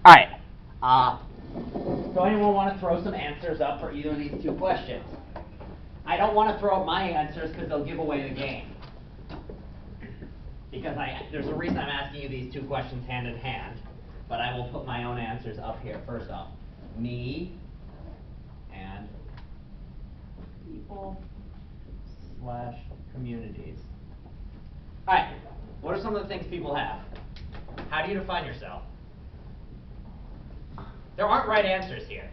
All right. So anyone want to throw some answers up for either of these two questions? I don't want to throw up my answers because they'll give away the game. Because there's a reason I'm asking you these two questions hand in hand, but I will put my own answers up here. First off, me and people / communities. All right, what are some of the things people have? How do you define yourself? There aren't right answers here.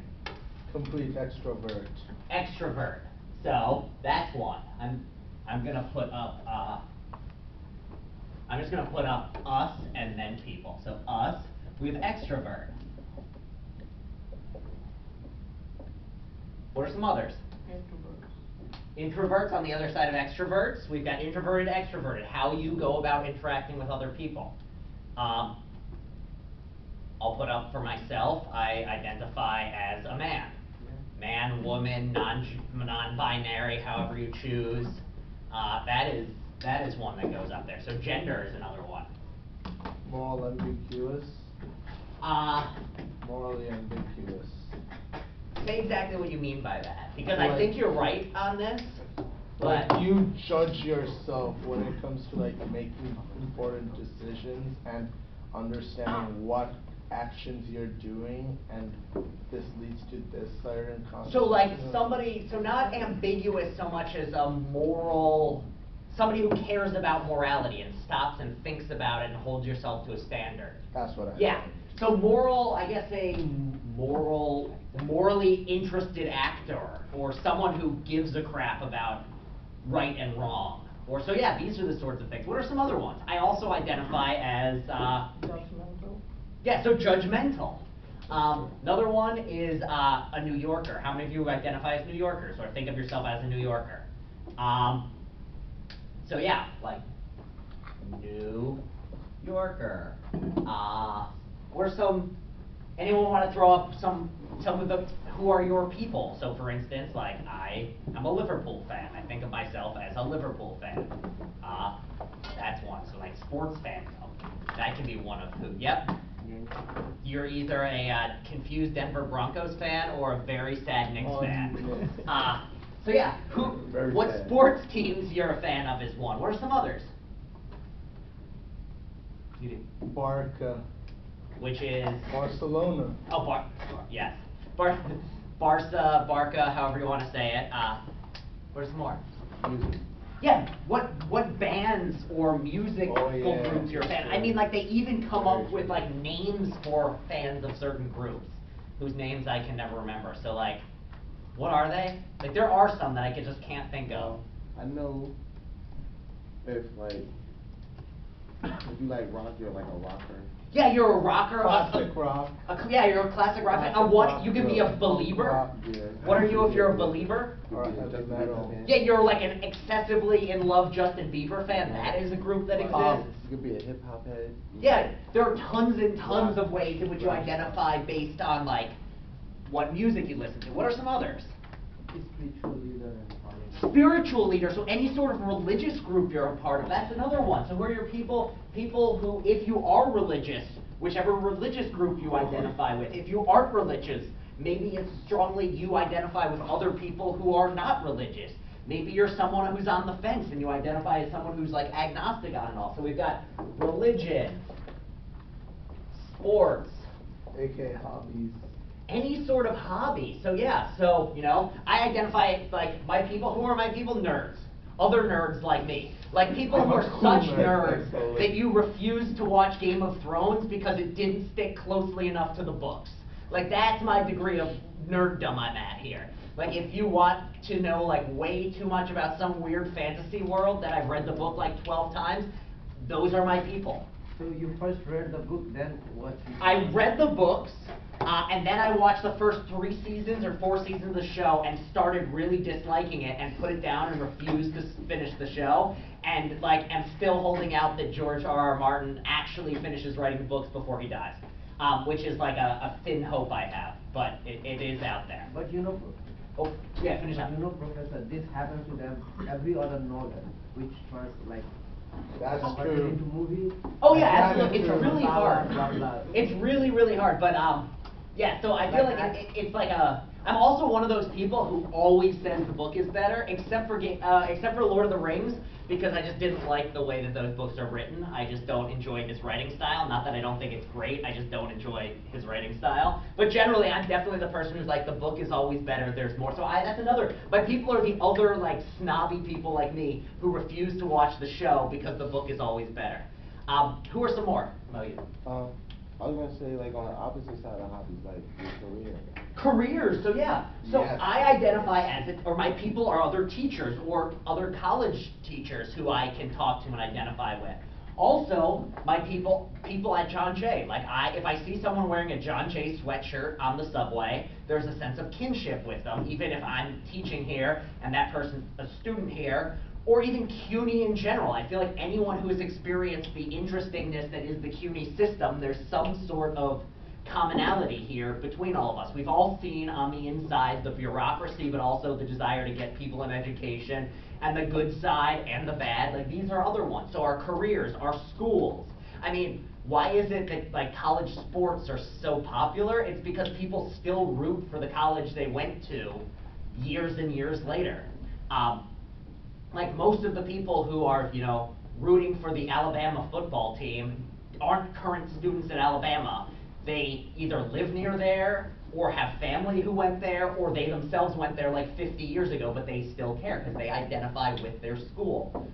Complete extrovert. Extrovert. So that's one. I'm gonna put up. I'm just gonna put up us and then people. So us with extrovert. What are some others? Introverts on the other side of extroverts. We've got introverted, extroverted. How you go about interacting with other people. I'll put up for myself, I identify as a man. Man, woman, non-binary, however you choose. That is one that goes up there. So gender is another one. Moral ambiguous. Morally ambiguous. Say exactly what you mean by that, because I think you're right on this. But Like you judge yourself when it comes to like making important decisions and understanding what actions you're doing, and this leads to this certain consequence. So like somebody, so not ambiguous so much as a moral, somebody who cares about morality and stops and thinks about it and holds yourself to a standard. That's what I Yeah. mean. So moral, I guess a morally interested actor, or someone who gives a crap about right and wrong. Or so yeah, these are the sorts of things. What are some other ones? I also identify as Judgmental. yeah, so judgmental. Another one is a New Yorker. How many of you identify as New Yorkers or think of yourself as a New Yorker? So yeah, like New Yorker. Or anyone want to throw up some of the, who are your people? So for instance, like I'm a Liverpool fan. I think of myself as a Liverpool fan. That's one. So like sports fans, that can be one of who. Yep. You're either a confused Denver Broncos fan or a very sad Knicks fan. So yeah, what sad. sports teams you're a fan of is one. What are some others? Barca. Which is Barcelona. oh yes, Barca, however you want to say it. Where's some more? Music. Yeah, what bands or musical groups you're a fan? I mean, like they even come up with like names for fans of certain groups, whose names I can never remember. So like, what are they? Like there are some that I just can't think of. I know if you like rock, you're like a rocker. Yeah, you're a rocker. Classic rock. Yeah, you're a classic rock fan. You can be a believer. Yeah. What are you if you're a believer? Or heavy metal. Yeah, you're like an excessively in love Justin Bieber fan. That is a group that exists. You could be a hip hop head. Yeah, there are tons and tons of ways in which you identify based on like what music you listen to. What are some others? Spiritual leader and Spiritual leader, so any sort of religious group you're a part of, that's another one. So who are your people who, if you are religious, whichever religious group you identify with. If you aren't religious, maybe it's strongly you identify with other people who are not religious. Maybe you're someone who's on the fence and you identify as someone who's like agnostic on it all. So we've got religion, sports, aka hobbies. any sort of hobby. So yeah, so I identify like my people. Who are my people? Nerds. Other nerds like me. Like people who are such nerds that you refuse to watch Game of Thrones because it didn't stick closely enough to the books. Like that's my degree of nerddom I'm at here. Like if you want to know like way too much about some weird fantasy world that I've read the book like 12 times, those are my people. So you first read the book, then what? I read the books, and then I watched the first 3 seasons or 4 seasons of the show and started really disliking it and put it down and refused to finish the show. And like, am still holding out that George R.R. Martin actually finishes writing the books before he dies, which is like a thin hope I have, but it is out there. But Oh, yeah, finish up. Professor, this happens to them every other novel which was like That's Converted true. into movie. Oh yeah, Yeah, absolutely. It's true. really Blah, hard. blah, blah, blah. It's really, really hard. But yeah. So I feel Like like I- it's like a. I'm also one of those people who always says the book is better, except for Lord of the Rings, because I just didn't like the way that those books are written. I just don't enjoy his writing style. Not that I don't think it's great. I just don't enjoy his writing style. But generally, I'm definitely the person who's like, the book is always better. There's more. So that's another. But people are the other like snobby people like me who refuse to watch the show because the book is always better. Who are some more? Mo, you. I was gonna say, like, on the opposite side of hobbies, like your career. Careers, so yeah. So Yes. I identify as it, or my people are other teachers or other college teachers who I can talk to and identify with. Also, my people at John Jay. Like if I see someone wearing a John Jay sweatshirt on the subway, there's a sense of kinship with them, even if I'm teaching here and that person's a student here. Or even CUNY in general. I feel like anyone who has experienced the interestingness that is the CUNY system, there's some sort of commonality here between all of us. We've all seen on the inside the bureaucracy, but also the desire to get people in education, and the good side and the bad. Like these are other ones. So our careers, our schools. I mean, why is it that like college sports are so popular? It's because people still root for the college they went to years and years later. Like most of the people who are, rooting for the Alabama football team aren't current students at Alabama. They either live near there, or have family who went there, or they themselves went there like 50 years ago, but they still care because they identify with their school.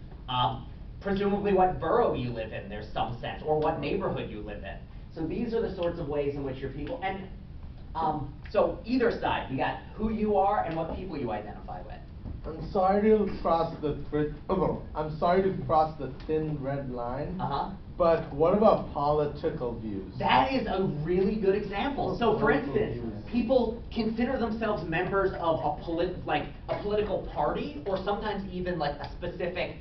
Presumably what borough you live in, there's some sense, or what neighborhood you live in. So these are the sorts of ways in which your people, and so either side, you got who you are and what people you identify with. I'm sorry to cross the I'm sorry to cross the thin red line. But what about political views? That is a really good example. So, for instance, people consider themselves members of a political party, or sometimes even like a specific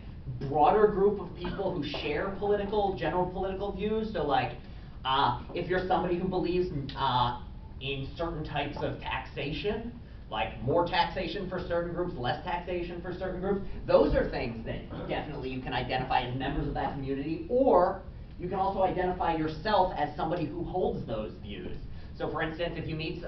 broader group of people who share general political views. So, like, if you're somebody who believes in certain types of taxation, like more taxation for certain groups, less taxation for certain groups. Those are things that definitely you can identify as members of that community, or you can also identify yourself as somebody who holds those views. So for instance, if you meet,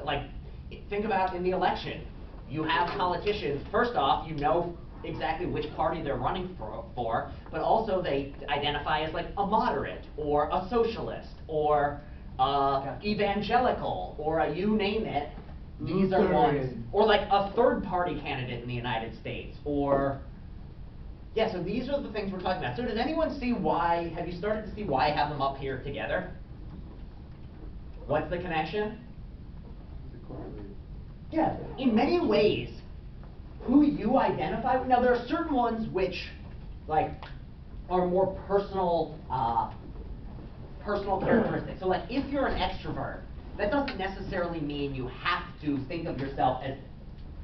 think about in the election, you have politicians, first off, you know exactly which party they're running for, but also they identify as like a moderate, or a socialist, or evangelical, or you name it. These are ones, or like a third party candidate in the United States, or, yeah, so these are the things we're talking about. So does anyone see why, have you started to see why I have them up here together? What's the connection? Yeah, in many ways, who you identify with, now there are certain ones which, like, are more personal characteristics. So like, if you're an extrovert, that doesn't necessarily mean you have to think of yourself as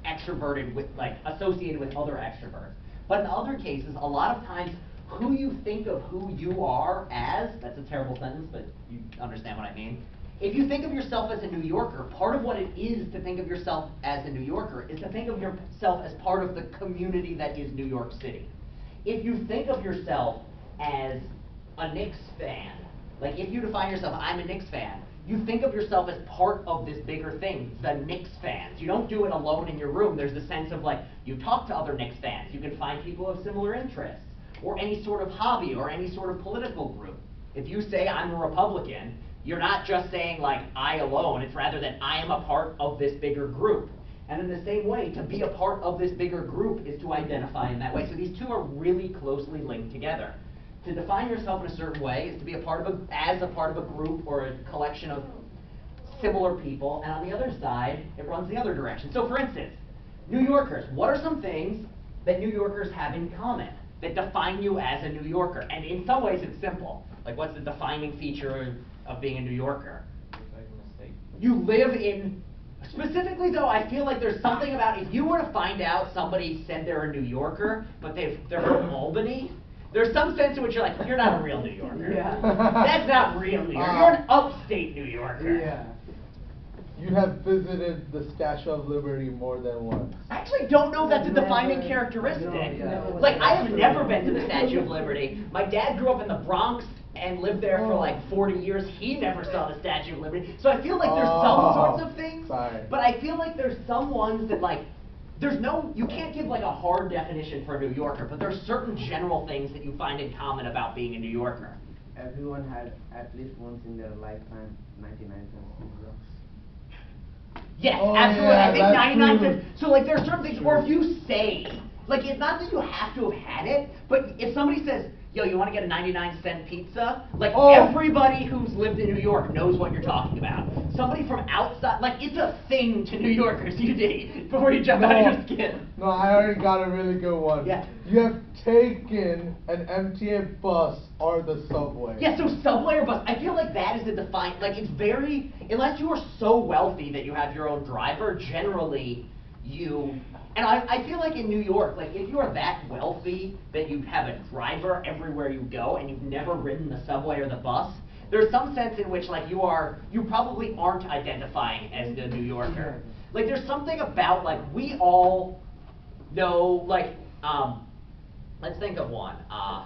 extroverted with, like, associated with other extroverts. But in other cases, a lot of times, who you think of who you are as, that's a terrible sentence, but you understand what I mean. If you think of yourself as a New Yorker, part of what it is to think of yourself as a New Yorker is to think of yourself as part of the community that is New York City. If you think of yourself as a Knicks fan, like if you define yourself, I'm a Knicks fan, you think of yourself as part of this bigger thing, the Knicks fans. You don't do it alone in your room. There's the sense of like, you talk to other Knicks fans. You can find people of similar interests, or any sort of hobby, or any sort of political group. If you say I'm a Republican, you're not just saying like I alone, it's rather that I am a part of this bigger group. And in the same way, to be a part of this bigger group is to identify in that way. So these two are really closely linked together. To define yourself in a certain way is to be a part of as a part of a group or a collection of similar people, and on the other side, it runs the other direction. So for instance, New Yorkers, what are some things that New Yorkers have in common that define you as a New Yorker? And in some ways it's simple. Like, what's the defining feature of being a New Yorker? You live in, specifically though, I feel like there's something about, if you were to find out somebody said they're a New Yorker, but they're from Albany, there's some sense in which you're like, you're not a real New Yorker. Yeah. That's not real New York. You're an upstate New Yorker. Yeah. you have visited the Statue of Liberty more than once. I actually don't know that's a defining Never. characteristic. No, yeah. Like, I have never been to the Statue of Liberty. My dad grew up in the Bronx and lived there for like 40 years. He never saw the Statue of Liberty. So I feel like there's some sorts of things, sorry. but I feel like there's some ones that like, you can't give like a hard definition for a New Yorker, but there's certain general things that you find in common about being a New Yorker. Everyone had at least once in their lifetime 99 cents pizza. Yes, Oh, absolutely. yeah, I think that's 99 true. cents. So like there's certain things, or if you say, like it's not that you have to have had it, but if somebody says, yo, you want to get a 99-cent pizza? Like everybody who's lived in New York knows what you're talking about. Somebody from outside, like it's a thing to New Yorkers, you dig, before you jump out of your skin. No, I already got a really good one. Yeah. You have taken an MTA bus or the subway. Yeah, so subway or bus, I feel like that is a defined, like it's very, unless you are so wealthy that you have your own driver, generally and I feel like in New York, like if you are that wealthy that you have a driver everywhere you go and you've never ridden the subway or the bus, there's some sense in which like you probably aren't identifying as the New Yorker. Like there's something about like we all know like, let's think of one. I'm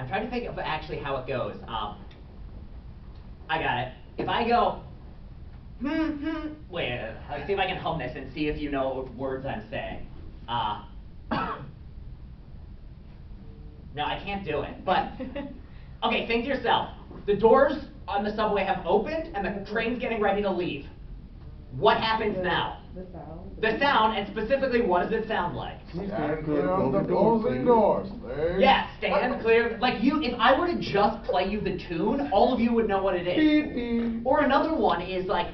trying to think of actually how it goes. I got it. If I go, wait, let's see if I can hum this and see if you know what words I'm saying. No, I can't do it, but, okay, think to yourself. The doors on the subway have opened and the train's getting ready to leave. What happens now? The sound. The sound, and specifically, what does it sound like? Stand clear of the closing doors. There. Yeah, stand clear. Like if I were to just play you the tune, all of you would know what it is. Beep, beep. Or another one is like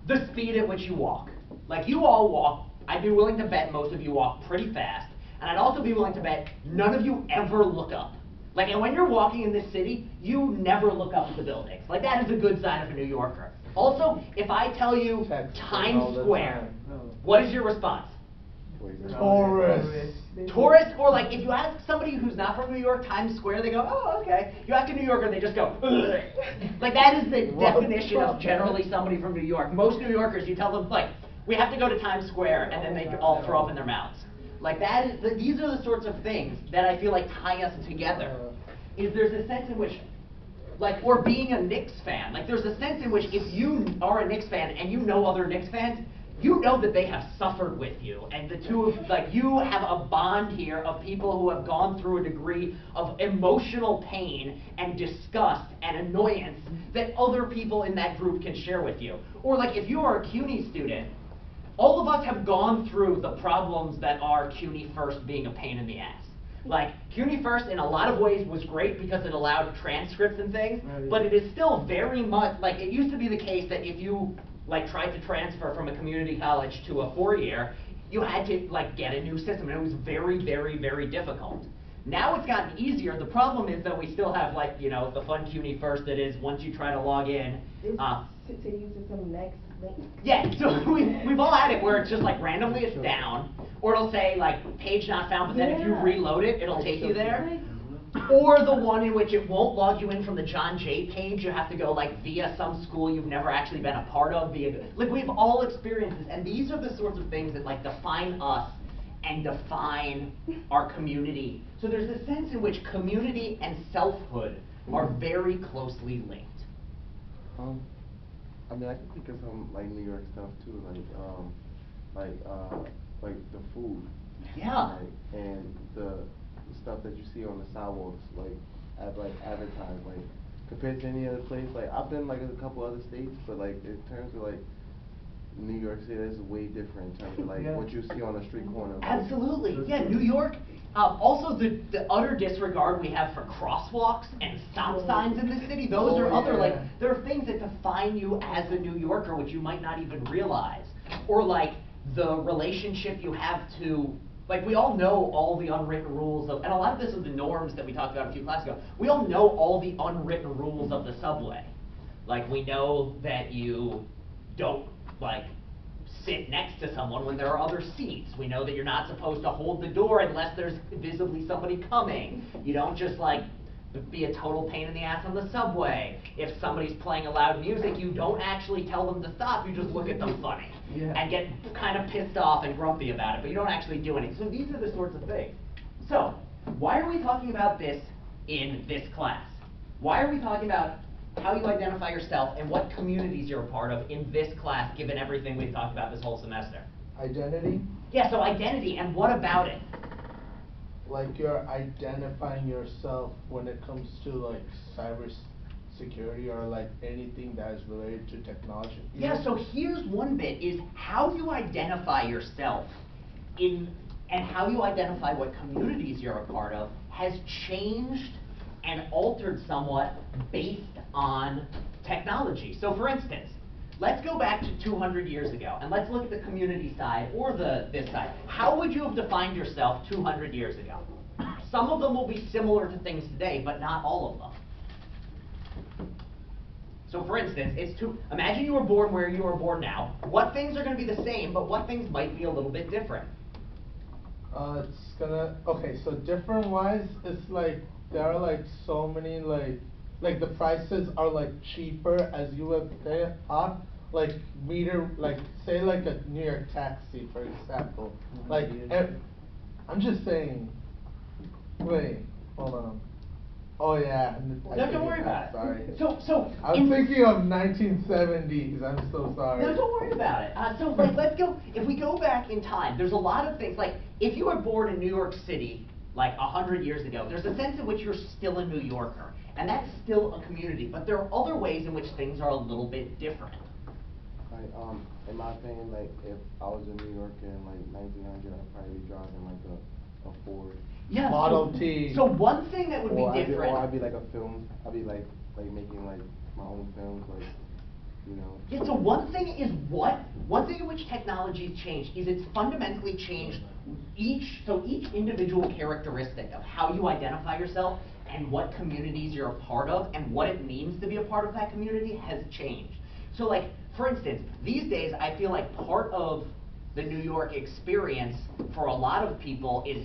the speed at which you walk. Like you all walk, I'd be willing to bet most of you walk pretty fast, and I'd also be willing to bet none of you ever look up. Like, and when you're walking in this city, you never look up at the buildings. Like that is a good sign of a New Yorker. Also, if I tell you Text all Times the Square, time. what is your response? Tourists. Tourist, or like if you ask somebody who's not from New York, Times Square, they go, oh, okay. You ask a New Yorker, they just go, ugh. Like that is the definition of generally somebody from New York. Most New Yorkers, you tell them, like, we have to go to Times Square, and then they all throw up in their mouths. Like that is, these are the sorts of things that I feel like tie us together. Is there's a sense in which, like, or being a Knicks fan, like there's a sense in which if you are a Knicks fan and you know other Knicks fans, you know that they have suffered with you, and the two of, like, you have a bond here of people who have gone through a degree of emotional pain and disgust and annoyance that other people in that group can share with you. Or like if you are a CUNY student, all of us have gone through the problems that are CUNY First being a pain in the ass. Like, CUNY First in a lot of ways was great because it allowed transcripts and things, but it is still very much, like, it used to be the case that if you like tried to transfer from a community college to a 4-year, you had to like get a new system, and it was very, very, very difficult. Now it's gotten easier. The problem is that we still have like, you know, the fun CUNY First that is once you try to log in. To use some next link. Yeah, so we've all had it where it's just like randomly it's down, or it'll say like page not found, but then if you Yeah. reload it, it'll take you there. Like, Or the one in which it won't log you in from the John Jay page, you have to go like via some school you've never actually been a part of, like we've all experienced this, and these are the sorts of things that like define us and define our community. So there's a sense in which community and selfhood are very closely linked. I mean, I can think of some like New York stuff too, like the food. Yeah. Like, and the stuff that you see on the sidewalks, like advertised, like compared to any other place. Like I've been like in a couple other states, but like in terms of like New York City, is way different in terms of like what you see on a street corner. Absolutely, yeah, New York. Also, the utter disregard we have for crosswalks and stop signs in the city, those are other, like, there are things that define you as a New Yorker which you might not even realize. Or like, the relationship you have to, like, we all know all the unwritten rules of, and a lot of this is the norms that we talked about a few classes ago, we all know all the unwritten rules of the subway. Like, we know that you don't, like, sit next to someone when there are other seats. We know that you're not supposed to hold the door unless there's visibly somebody coming. You don't just like be a total pain in the ass on the subway. If somebody's playing a loud music, you don't actually tell them to stop, you just look at them funny. Yeah. And get kind of pissed off and grumpy about it, but you don't actually do anything. So these are the sorts of things. So, why are we talking about this in this class? Why are we talking about how you identify yourself and what communities you're a part of in this class, given everything we've talked about this whole semester? Identity? Yeah, so identity, and what about it? Like you're identifying yourself when it comes to like cyber security or like anything that is related to technology. Yeah, so here's one bit, is how you identify yourself in, and how you identify what communities you're a part of has changed and altered somewhat based on technology. So for instance, let's go back to 200 years ago, and let's look at the community side or this side. How would you have defined yourself 200 years ago? Some of them will be similar to things today, but not all of them. So for instance, imagine you were born where you are born now. What things are going to be the same, but what things might be a little bit different? Okay, so different wise, it's like, there are like so many like the prices are like cheaper as you would pay up, like say like a New York taxi, for example. Like, I'm just saying, wait, hold on. Oh yeah. No, don't worry about it. Sorry. So I'm thinking of 1970s, I'm so sorry. No, don't worry about it. So like, if we go back in time, there's a lot of things, like if you were born in New York City, like 100 years ago, there's a sense in which you're still a New Yorker, and that's still a community, but there are other ways in which things are a little bit different. Like, in my opinion, like, if I was in New York in, like, 1900, I'd probably be driving, like, a Ford. Yeah, Model T. So one thing that would be different. Or I'd be, like, a film, I'd be, like making, like, my own films, like, you know. Yeah, so one thing in which technology's changed is it's fundamentally changed each individual characteristic of how you identify yourself and what communities you're a part of and what it means to be a part of that community has changed. So like, for instance, these days I feel like part of the New York experience for a lot of people is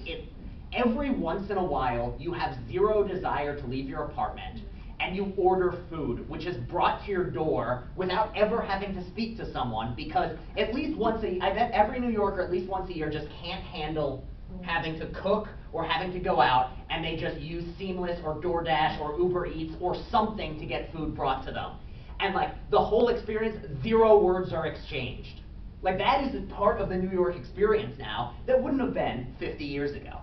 every once in a while you have zero desire to leave your apartment and you order food, which is brought to your door without ever having to speak to someone, because at least I bet every New Yorker at least once a year just can't handle having to cook or having to go out, and they just use Seamless or DoorDash or Uber Eats or something to get food brought to them. And like, the whole experience, 0 words are exchanged. Like, that is a part of the New York experience now that wouldn't have been 50 years ago.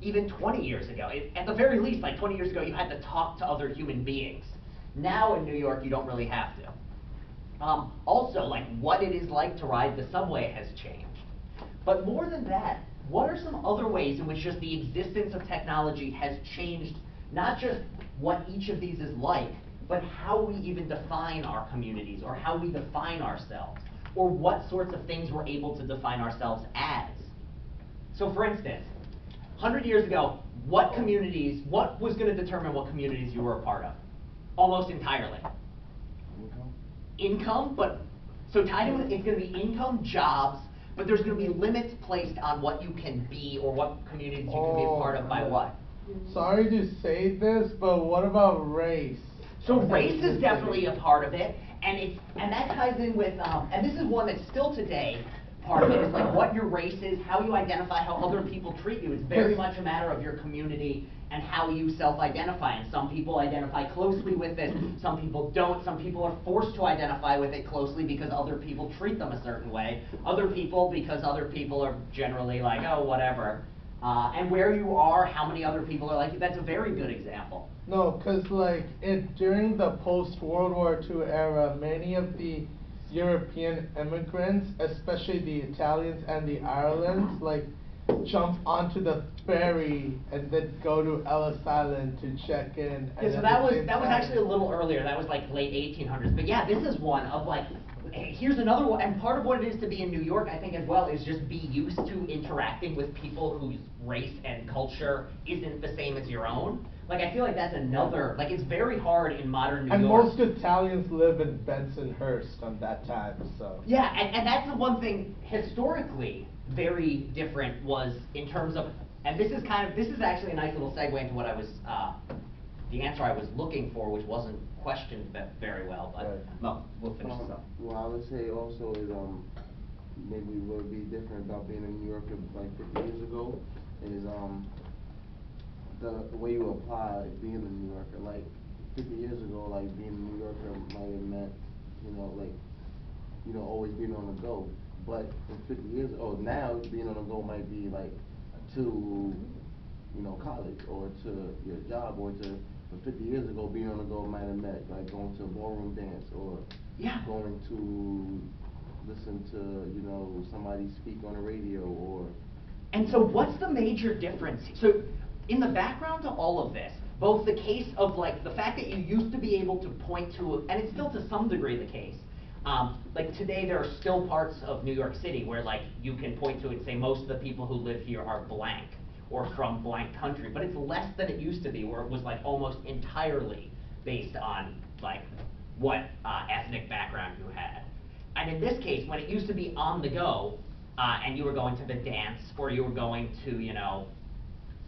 Even 20 years ago. At the very least, like 20 years ago, you had to talk to other human beings. Now in New York, you don't really have to. Also, like, what it is like to ride the subway has changed. But more than that, what are some other ways in which just the existence of technology has changed not just what each of these is like, but how we even define our communities, or how we define ourselves, or what sorts of things we're able to define ourselves as? So for instance, 100 years ago, what was going to determine what communities you were a part of? Almost entirely. Income, but, so tied in with, it's going to be income, jobs, but there's going to be limits placed on what you can be or what communities you can be a part of by what? Sorry to say this, but what about race? So race is definitely a part of it, and that ties in with, and this is one that's still today, part of it is like what your race is, how you identify, how other people treat you. It's very much a matter of your community and how you self-identify. And some people identify closely with it, some people don't. Some people are forced to identify with it closely because other people treat them a certain way. Other people because other people are generally like, oh, whatever. And where you are, how many other people are like you, that's a very good example. No, because like during the post-World War II era, many of the European immigrants, especially the Italians and the Irelands, like jump onto the ferry and then go to Ellis Island to check in. Yeah, so that was actually a little earlier. That was like late 1800s. But yeah, this is one of like, here's another one. And part of what it is to be in New York, I think as well, is just be used to interacting with people whose race and culture isn't the same as your own. Like, I feel like that's another, like, it's very hard in modern New York. And most Italians live in Bensonhurst on that time, so. Yeah, and that's the one thing historically very different was in terms of, and this is actually a nice little segue into what I was the answer I was looking for, which wasn't questioned very well, but, Right. well, we'll finish this up. Well, I would say also is, maybe what would be different about being in New York like 50 years ago is, the way you apply being a New Yorker. Like 50 years ago, like being a New Yorker might have meant, like, always being on the go. But in 50 years, now being on the go might be like to, college or to your job or to, but 50 years ago being on the go might have meant like going to a ballroom dance or Yeah. going to listen to, somebody speak on the radio or. And so what's the major difference? So in the background to all of this, both the case of like the fact that you used to be able to point to, and it's still to some degree the case, like today there are still parts of New York City where like you can point to it and say most of the people who live here are blank or from blank country, but it's less than it used to be where it was like almost entirely based on like what ethnic background you had. And in this case, when it used to be on the go, and you were going to the dance or you were going to,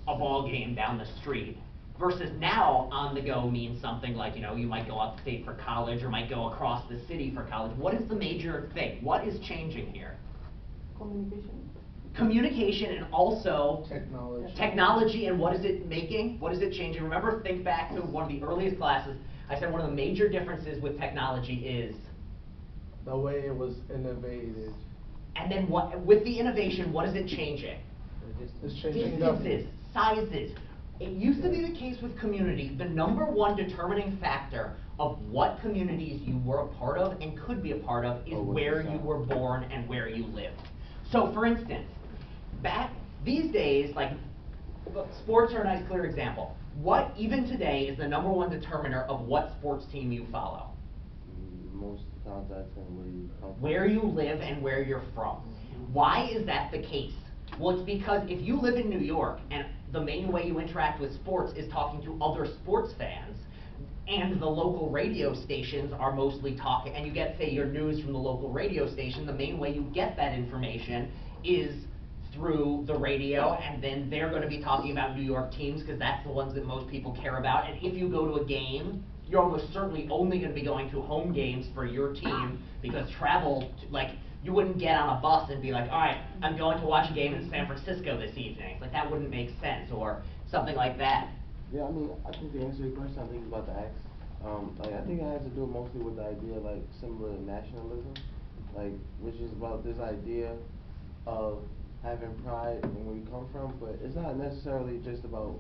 a ball game down the street, versus now on the go means something like, you might go upstate for college or might go across the city for college. What is the major thing? What is changing here? Communication. Communication and also Technology. technology, and what is it making? What is it changing? Remember, think back to one of the earliest classes. I said one of the major differences with technology is, The way it was innovated. and then what, with the innovation, what is it changing? It's changing the. Distances, sizes. It used to be the case with community, the number one determining factor of what communities you were a part of and could be a part of is where you were born and where you lived. So for instance, these days, like, sports are a nice clear example. What, even today, is the number one determiner of what sports team you follow? Most contacts and where you come from. Where you live and where you're from. Why is that the case? Well, it's because if you live in New York and the main way you interact with sports is talking to other sports fans, and the local radio stations are mostly talking, and you get, say, your news from the local radio station, the main way you get that information is through the radio, and then they're going to be talking about New York teams because that's the ones that most people care about. And if you go to a game, you're almost certainly only going to be going to home games for your team because travel, like, you wouldn't get on a bus and be like, all right, I'm going to watch a game in San Francisco this evening. Like, that wouldn't make sense, or something like that. Yeah, I mean, I think to answer your question, I think it's about to ask. I think it has to do mostly with the idea, like, similar to nationalism, like, which is about this idea of having pride in where you come from, but it's not necessarily just about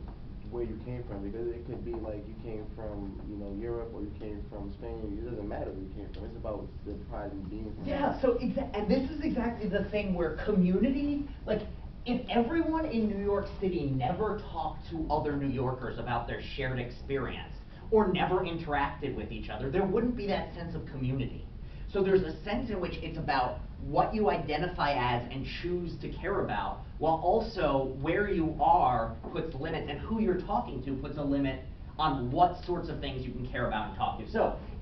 where you came from, because it could be like you came from, Europe, or you came from Spain. It doesn't matter where you came from. It's about the pride in being from. Yeah, so and this is exactly the thing where community, like, if everyone in New York City never talked to other New Yorkers about their shared experience, or never interacted with each other, there wouldn't be that sense of community. So there's a sense in which it's about what you identify as and choose to care about, while also where you are puts limits, and who you're talking to puts a limit on what sorts of things you can care about and talk to. So